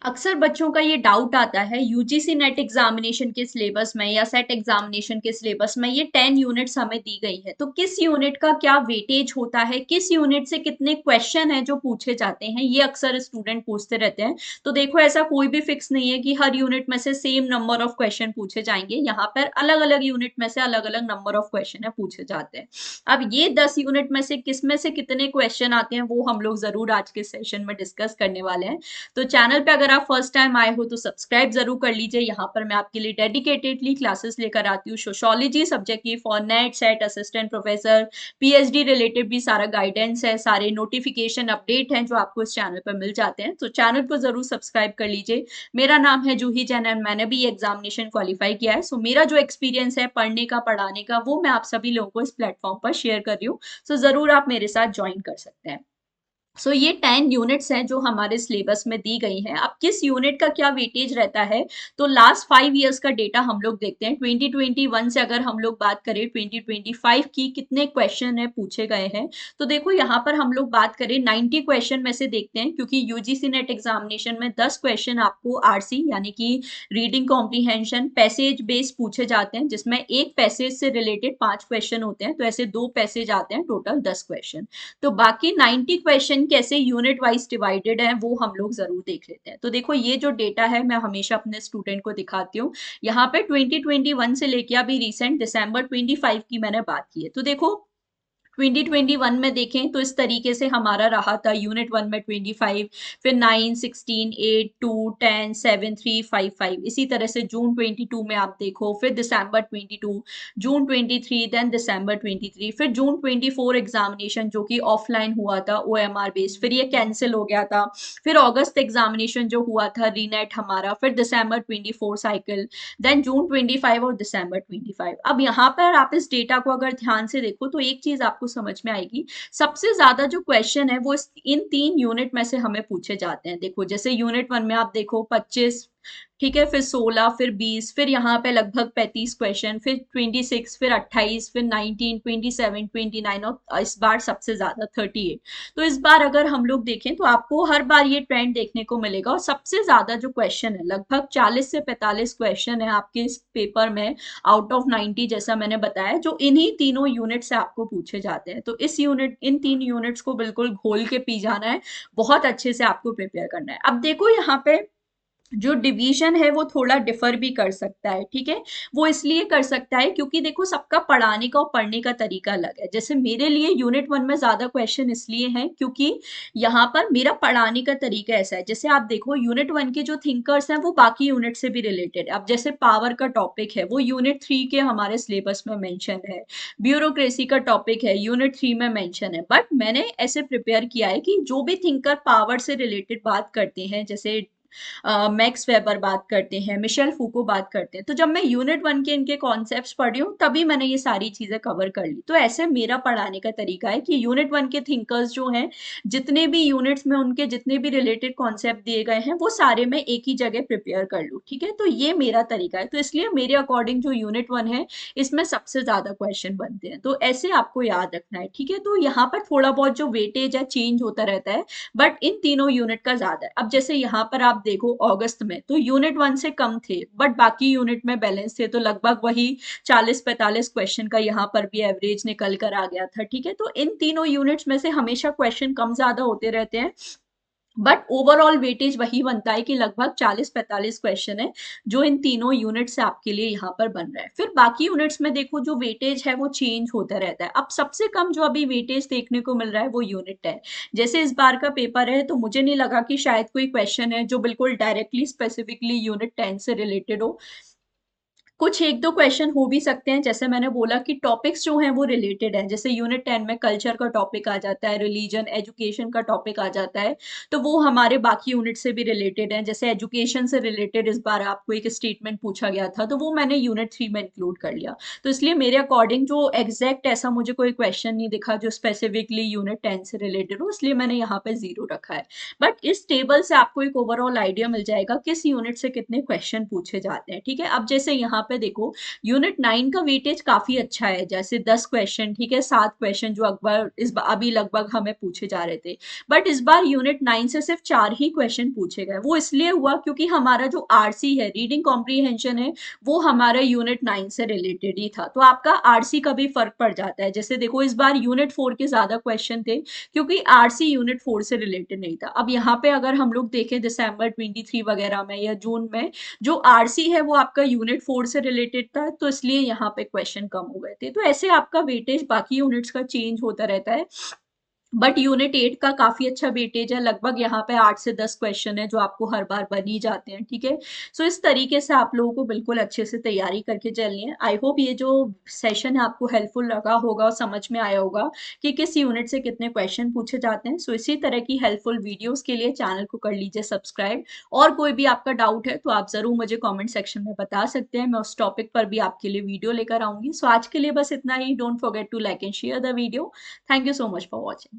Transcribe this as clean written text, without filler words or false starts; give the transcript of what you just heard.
अक्सर बच्चों का ये डाउट आता है यूजीसी नेट एग्जामिनेशन के सिलेबस में या सेट एग्जामिनेशन के सिलेबस में ये 10 यूनिट्स हमें दी गई है, तो किस यूनिट का क्या वेटेज होता है, किस यूनिट से कितने क्वेश्चन है जो पूछे जाते हैं, ये अक्सर स्टूडेंट पूछते रहते हैं। तो देखो, ऐसा कोई भी फिक्स नहीं है कि हर यूनिट में से सेम नंबर ऑफ क्वेश्चन पूछे जाएंगे। यहाँ पर अलग अलग यूनिट में से अलग अलग नंबर ऑफ क्वेश्चन है पूछे जाते हैं। अब ये 10 यूनिट में से किस में से कितने क्वेश्चन आते हैं वो हम लोग जरूर आज के सेशन में डिस्कस करने वाले हैं। तो चैनल पे अगर आप फर्स्ट टाइम आए हो तो सब्सक्राइब जरूर कर लीजिए। यहाँ पर मैं आपके लिए डेडिकेटेडली क्लासेस लेकर आती हूँ सोशियोलॉजी सब्जेक्ट की, for net set assistant professor, PhD related भी सारा गाइडेंस है, सारे नोटिफिकेशन अपडेट हैं जो आपको इस चैनल पर मिल जाते हैं। तो चैनल को जरूर सब्सक्राइब कर लीजिए। मेरा नाम है जूही जैन एंड मैंने भी एग्जामिनेशन क्वालिफाई किया है। सो मेरा जो एक्सपीरियंस है पढ़ने का, पढ़ाने का, वो मैं आप सभी लोगों को इस प्लेटफॉर्म पर शेयर कर रही हूँ। सो जरूर आप मेरे साथ ज्वाइन कर सकते हैं। ये 10 यूनिट्स हैं जो हमारे सिलेबस में दी गई हैं। अब किस यूनिट का क्या वेटेज रहता है, तो लास्ट 5 इयर्स का डेटा हम लोग देखते हैं। 2021 से अगर हम लोग बात करें 2025 की, कितने क्वेश्चन है पूछे गए हैं। तो देखो, यहाँ पर हम लोग बात करें 90 क्वेश्चन में से देखते हैं, क्योंकि यूजीसी नेट एग्जामिनेशन में 10 क्वेश्चन आपको आरसी यानी कि रीडिंग कॉम्प्रीहेंशन पैसेज बेस्ड पूछे जाते हैं, जिसमें एक पैसेज से रिलेटेड 5 क्वेश्चन होते हैं। तो ऐसे 2 पैसेज आते हैं, टोटल 10 क्वेश्चन। तो बाकी 90 क्वेश्चन कैसे यूनिट वाइज डिवाइडेड है वो हम लोग जरूर देख लेते हैं। तो देखो, ये जो डेटा है मैं हमेशा अपने स्टूडेंट को दिखाती हूँ। यहाँ पे 2021 से लेके अभी रिसेंट दिसंबर 25 की मैंने बात की है। तो देखो, 2021 में देखें तो इस तरीके से हमारा रहा था। यूनिट 1 में 25, फिर 9, 16, 8, 2, 10, 7, 3, 5, 5। इसी तरह से जून 22 में आप देखो, फिर दिसंबर 22, जून 23, देन दिसंबर 23, फिर जून 24 एग्जामिनेशन जो कि ऑफलाइन हुआ था ओएमआर बेस्ड, फिर ये कैंसिल हो गया था। फिर अगस्त एग्जामिनेशन जो हुआ था रीनेट हमारा, फिर दिसंबर 24 साइकिल, देन जून 25 और दिसंबर 25। अब यहाँ पर आप इस डेटा को अगर ध्यान से देखो तो एक चीज आपको समझ में आएगी। सबसे ज्यादा जो क्वेश्चन है वो इन 3 यूनिट में से हमें पूछे जाते हैं। देखो, जैसे यूनिट 1 में आप देखो 25, ठीक है, फिर 16, फिर 20, फिर यहाँ पे लगभग 35 क्वेश्चन, फिर 26, फिर 28, फिर 19, 27, 29 और इस बार सबसे ज्यादा 38। तो इस बार अगर हम लोग देखें तो आपको हर बार ये ट्रेंड देखने को मिलेगा। और सबसे ज्यादा जो क्वेश्चन है, लगभग 40 से 45 क्वेश्चन है आपके इस पेपर में आउट ऑफ 90, जैसा मैंने बताया, जो इन्हीं तीनों यूनिट से आपको पूछे जाते हैं। तो इन 3 यूनिट्स को बिल्कुल घोल के पी जाना है, बहुत अच्छे से आपको प्रिपेयर करना है। अब देखो, यहाँ पे जो डिवीजन है वो थोड़ा डिफर भी कर सकता है, ठीक है। वो इसलिए कर सकता है क्योंकि देखो, सबका पढ़ाने का और पढ़ने का तरीका अलग है। जैसे मेरे लिए यूनिट 1 में ज्यादा क्वेश्चन इसलिए हैं क्योंकि यहाँ पर मेरा पढ़ाने का तरीका ऐसा है। जैसे आप देखो, यूनिट 1 के जो थिंकर्स हैं वो बाकी यूनिट से भी रिलेटेड है। अब जैसे पावर का टॉपिक है वो यूनिट 3 के हमारे सिलेबस में मेंशन है। ब्यूरोक्रेसी का टॉपिक है, यूनिट 3 में मेंशन है। बट मैंने ऐसे प्रिपेयर किया है कि जो भी थिंकर पावर से रिलेटेड बात करते हैं, जैसे मैक्स वेबर बात करते हैं, मिशेल फूको बात करते हैं, तो जब मैं यूनिट 1 के इनके कॉन्सेप्ट्स पढ़ी हूँ तभी मैंने ये सारी चीजें कवर कर ली। तो ऐसे मेरा पढ़ाने का तरीका है कि यूनिट 1 के थिंकर्स जो हैं, जितने भी यूनिट्स में उनके जितने भी रिलेटेड कॉन्सेप्ट दिए गए हैं वो सारे मैं एक ही जगह प्रिपेयर कर लूँ, ठीक है। तो ये मेरा तरीका है। तो इसलिए मेरे अकॉर्डिंग जो यूनिट 1 है इसमें सबसे ज्यादा क्वेश्चन बनते हैं। तो ऐसे आपको याद रखना है, ठीक है। तो यहाँ पर थोड़ा बहुत जो वेटेज है चेंज होता रहता है, बट इन तीनों यूनिट का ज्यादा है। अब जैसे यहाँ पर आप देखो, अगस्त में तो यूनिट 1 से कम थे, बट बाकी यूनिट में बैलेंस थे। तो लगभग वही 40-45 क्वेश्चन का यहाँ पर भी एवरेज निकल कर आ गया था, ठीक है। तो इन तीनों यूनिट्स में से हमेशा क्वेश्चन कम ज्यादा होते रहते हैं, बट ओवरऑल वेटेज वही बनता है कि लगभग 40-45 क्वेश्चन है जो इन तीनों यूनिट से आपके लिए यहाँ पर बन रहा है। फिर बाकी यूनिट्स में देखो, जो वेटेज है वो चेंज होता रहता है। अब सबसे कम जो अभी वेटेज देखने को मिल रहा है वो यूनिट 10। जैसे इस बार का पेपर है तो मुझे नहीं लगा कि शायद कोई क्वेश्चन है जो बिल्कुल डायरेक्टली स्पेसिफिकली यूनिट 10 से रिलेटेड हो। कुछ एक दो क्वेश्चन हो भी सकते हैं, जैसे मैंने बोला कि टॉपिक्स जो हैं वो रिलेटेड हैं। जैसे यूनिट 10 में कल्चर का टॉपिक आ जाता है, रिलीजन एजुकेशन का टॉपिक आ जाता है, तो वो हमारे बाकी यूनिट से भी रिलेटेड है। जैसे एजुकेशन से रिलेटेड इस बार आपको एक स्टेटमेंट पूछा गया था, तो वो मैंने यूनिट 3 में इंक्लूड कर लिया। तो इसलिए मेरे अकॉर्डिंग जो एग्जैक्ट ऐसा मुझे कोई क्वेश्चन नहीं दिखा जो स्पेसिफिकली यूनिट 10 से रिलेटेड हो, इसलिए मैंने यहाँ पे 0 रखा है। बट इस टेबल से आपको एक ओवरऑल आइडिया मिल जाएगा किस यूनिट से कितने क्वेश्चन पूछे जाते हैं, ठीक है। अब जैसे यहाँ पे देखो यूनिट 9 का वेटेज काफी अच्छा है, जैसे 10 क्वेश्चन, ठीक है, 7 क्वेश्चन जो अकबर अभी लगभग हमें पूछे जा रहे थे। बट इस बार यूनिट 9 से सिर्फ 4 ही क्वेश्चन पूछे गए। वो इसलिए हुआ क्योंकि हमारा जो आरसी है, रीडिंग कॉम्प्रीहेंशन है, वो हमारे यूनिट 9 से रिलेटेड ही था। तो आपका आरसी का भी फर्क पड़ जाता है। जैसे देखो इस बार यूनिट 4 के ज्यादा क्वेश्चन थे क्योंकि आरसी यूनिट 4 से रिलेटेड नहीं था। अब यहाँ पे अगर हम लोग देखें दिसंबर 23 वगैरह में या जून में, जो आरसी है वो आपका यूनिट 4 से रिलेटेड था, तो इसलिए यहाँ पे क्वेश्चन कम हो गए थे। तो ऐसे आपका वेटेज बाकी यूनिट्स का चेंज होता रहता है। बट यूनिट 8 का काफी अच्छा वेटेज है, लगभग यहाँ पे 8 से 10 क्वेश्चन है जो आपको हर बार बन ही जाते हैं, ठीक है। सो इस तरीके से आप लोगों को बिल्कुल अच्छे से तैयारी करके चलनी है। आई होप ये जो सेशन है आपको हेल्पफुल लगा होगा और समझ में आया होगा कि किस यूनिट से कितने क्वेश्चन पूछे जाते हैं। सो इसी तरह की हेल्पफुल वीडियोस के लिए चैनल को कर लीजिए सब्सक्राइब। और कोई भी आपका डाउट है तो आप जरूर मुझे कॉमेंट सेक्शन में बता सकते हैं, मैं उस टॉपिक पर भी आपके लिए वीडियो लेकर आऊंगी। सो आज के लिए बस इतना ही। Don't forget to like and share the video. Thank you so much for watching.